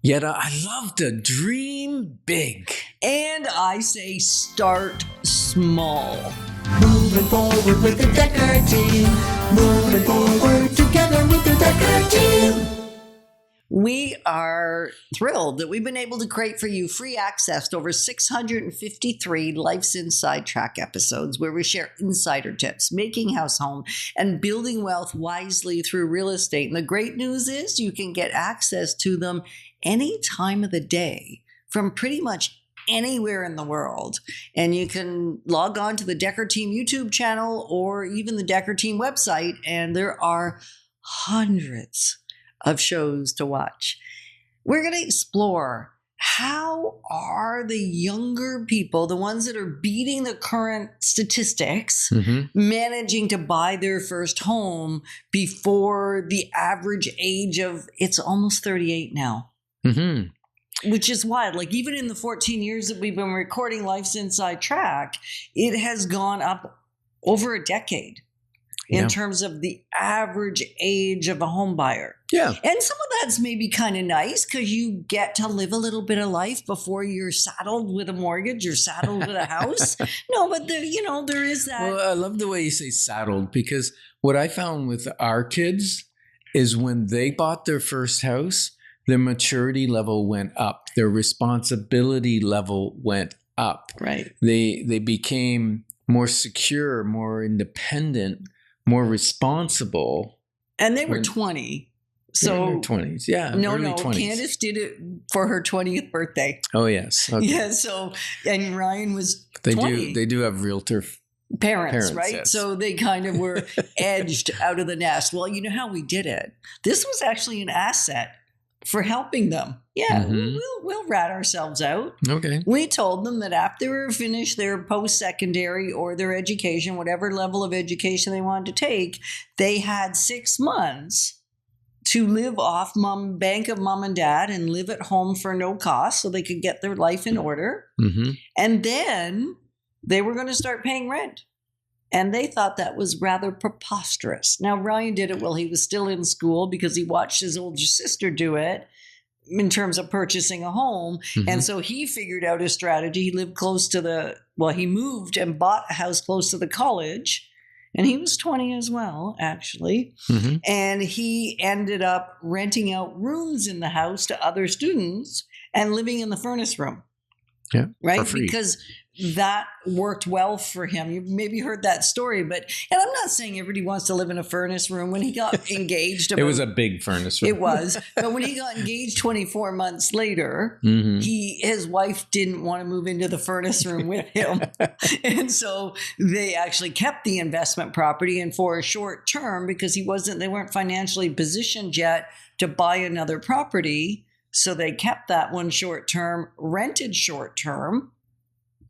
Yetta, I love to dream big. And I say start small. Moving forward with the Dekker Team. Moving forward together with the Dekker Team. We are thrilled that we've been able to create for you free access to over 653 Life's Inside Track episodes where we share insider tips, making house home, and building wealth wisely through real estate. And the great news is you can get access to them any time of the day from pretty much anywhere in the world. And you can log on to the Dekker Team YouTube channel or even the Dekker Team website, and there are hundreds of shows to watch. We're going to explore how are the younger people, the ones that are beating the current statistics, managing to buy their first home before the average age of, it's almost 38 now. Which is wild. Like even in the 14 years that we've been recording Life's Inside Track, it has gone up over a decade in terms of the average age of a home buyer. Yeah. And some of that's maybe kind of nice because you get to live a little bit of life before you're saddled with a mortgage or saddled with a house. No, but there is that. Well, I love the way you say saddled, because what I found with our kids is when they bought their first house, their maturity level went up. Their responsibility level went up. Right. They became more secure, more independent, more responsible. And they were 20. So in their 20s. Yeah. No, early 20s. Candace did it for her 20th birthday. Oh, yes. Okay. Yeah. So, and Ryan was 20. They do have realtor parents, right? Yes. So they kind of were edged out of the nest. Well, you know how we did it? This was actually an asset for helping them. Yeah, we'll rat ourselves out. Okay. We told them that after they were finished their post-secondary or their education, whatever level of education they wanted to take, they had 6 months to live off bank of mom and dad and live at home for no cost so they could get their life in order. And then they were going to start paying rent. And they thought that was rather preposterous. Now, Ryan did it while he was still in school because he watched his older sister do it in terms of purchasing a home. And so he figured out a strategy. He lived close to he moved and bought a house close to the college. And he was 20 as well, actually. And he ended up renting out rooms in the house to other students and living in the furnace room. Yeah. Right. For free. Because that worked well for him. You maybe heard that story, and I'm not saying everybody wants to live in a furnace room. When he got engaged, it was a big furnace room. It was. But when he got engaged 24 months later, his wife didn't want to move into the furnace room with him. And so they actually kept the investment property, and for a short term, because they weren't financially positioned yet to buy another property. So they kept that one short term, rented short term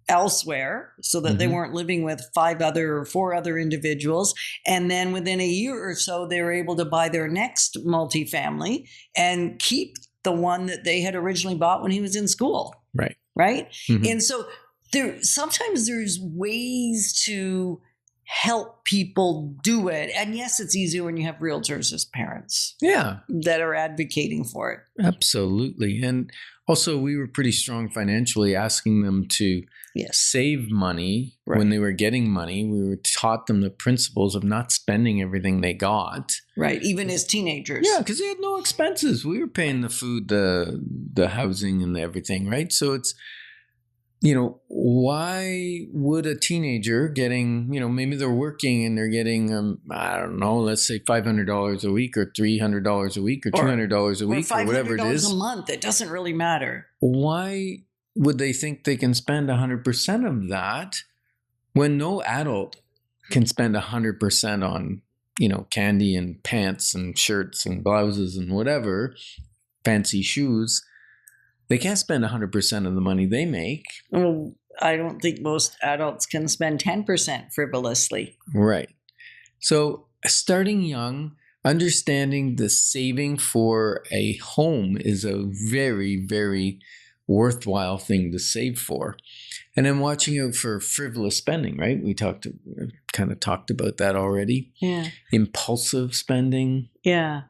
elsewhere so that they weren't living with 4 other individuals. And then within a year or so, they were able to buy their next multifamily and keep the one that they had originally bought when he was in school. Right. Right. And so sometimes there's ways to help people do it. And yes, it's easier when you have realtors as parents. Yeah. That are advocating for it. Absolutely. And also we were pretty strong financially, asking them to save money when they were getting money. We taught them the principles of not spending everything they got. Right. Even as teenagers. Yeah. Because they had no expenses. We were paying the food, the housing and everything. Right. So it's, why would a teenager getting, maybe they're working and they're getting, I don't know, let's say $500 a week or $300 a week or $200 a week or whatever it is. $500 a month. It doesn't really matter. Why would they think they can spend 100% of that when no adult can spend 100% on, candy and pants and shirts and blouses and whatever, fancy shoes? They can't spend 100% of the money they make. Well, I don't think most adults can spend 10% frivolously. Right. So starting young, understanding the saving for a home is a very, very worthwhile thing to save for. And then watching out for frivolous spending, right? We kind of talked about that already. Yeah. Impulsive spending. Yeah.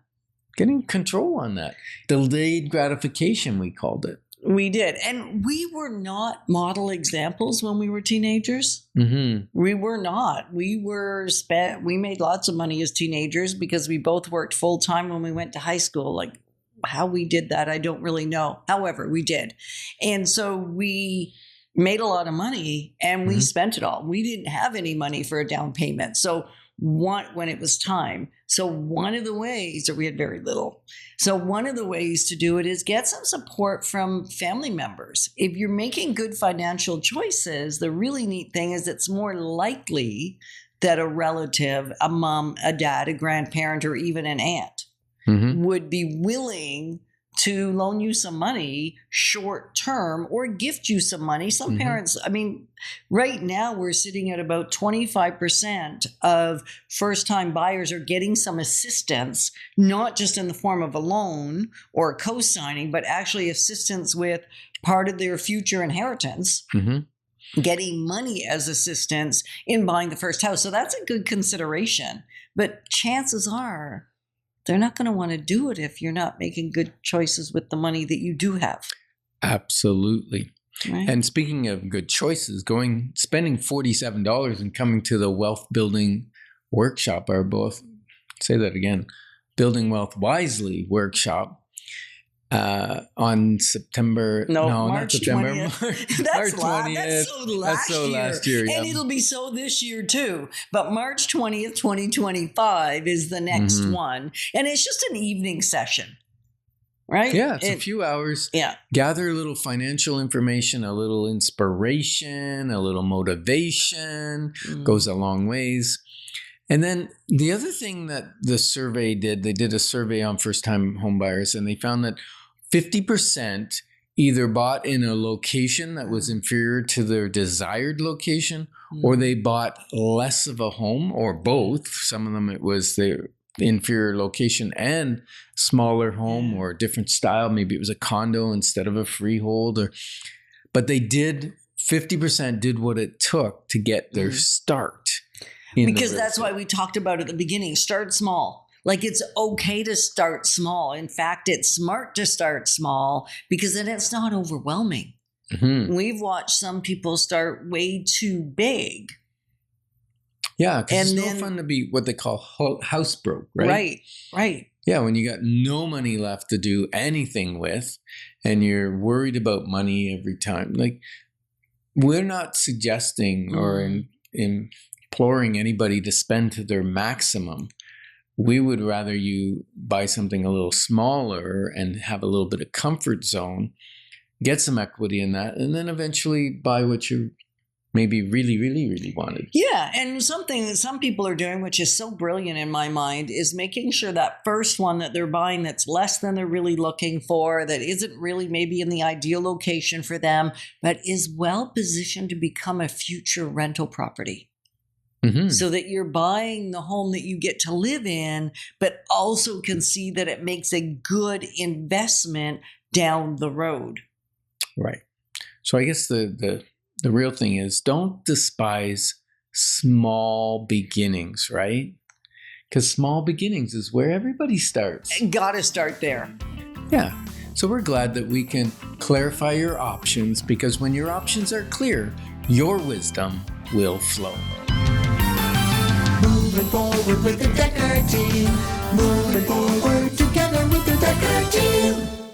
getting control on that. Delayed gratification, we called it. We did. And we were not model examples when we were teenagers. Mm-hmm. We were not. We made lots of money as teenagers because we both worked full time when we went to high school. Like how we did that, I don't really know. However, we did. And so we made a lot of money and we spent it all. We didn't have any money for a down payment. So when it was time. So one of the ways, or we had very little. So one of the ways to do it is get some support from family members. If you're making good financial choices, the really neat thing is it's more likely that a relative, a mom, a dad, a grandparent, or even an aunt would be willing to loan you some money short term or gift you some money. Some parents, I mean, right now we're sitting at about 25% of first time buyers are getting some assistance, not just in the form of a loan or co-signing, but actually assistance with part of their future inheritance. Getting money as assistance in buying the first house. So that's a good consideration. But chances are, they're not going to want to do it if you're not making good choices with the money that you do have. Absolutely. Right? And speaking of good choices, spending $47 and coming to the wealth building workshop, or both, say that again, Building Wealth Wisely workshop on September. March 20th. March 20th. That's so last year. Yeah. And it'll be so this year too. But March 20th, 2025 is the next one. And it's just an evening session, right? Yeah, it's a few hours. Yeah. Gather a little financial information, a little inspiration, a little motivation. Goes a long ways. And then the other thing that the survey did, they did a survey on first-time home buyers, and they found that 50% either bought in a location that was inferior to their desired location, or they bought less of a home, or both. Some of them, it was their inferior location and smaller home or a different style. Maybe it was a condo instead of a freehold. But 50% did what it took to get their start. Because that's why we talked about at the beginning, start small. Like it's okay to start small. In fact, it's smart to start small because then it's not overwhelming. We've watched some people start way too big. Yeah, because it's no fun to be what they call house broke, right? Right. Yeah, when you got no money left to do anything with and you're worried about money every time. Like, we're not suggesting or imploring anybody to spend to their maximum. We would rather you buy something a little smaller and have a little bit of comfort zone, get some equity in that, and then eventually buy what you maybe really, really, really wanted. Yeah, and something that some people are doing, which is so brilliant in my mind, is making sure that first one that they're buying that's less than they're really looking for, that isn't really maybe in the ideal location for them, but is well positioned to become a future rental property. So that you're buying the home that you get to live in, but also can see that it makes a good investment down the road. Right. So I guess the real thing is, don't despise small beginnings, right? Because small beginnings is where everybody starts. Got to start there. Yeah. So we're glad that we can clarify your options, because when your options are clear, your wisdom will flow. Moving forward with the Dekker Team. Moving forward together with the Dekker Team.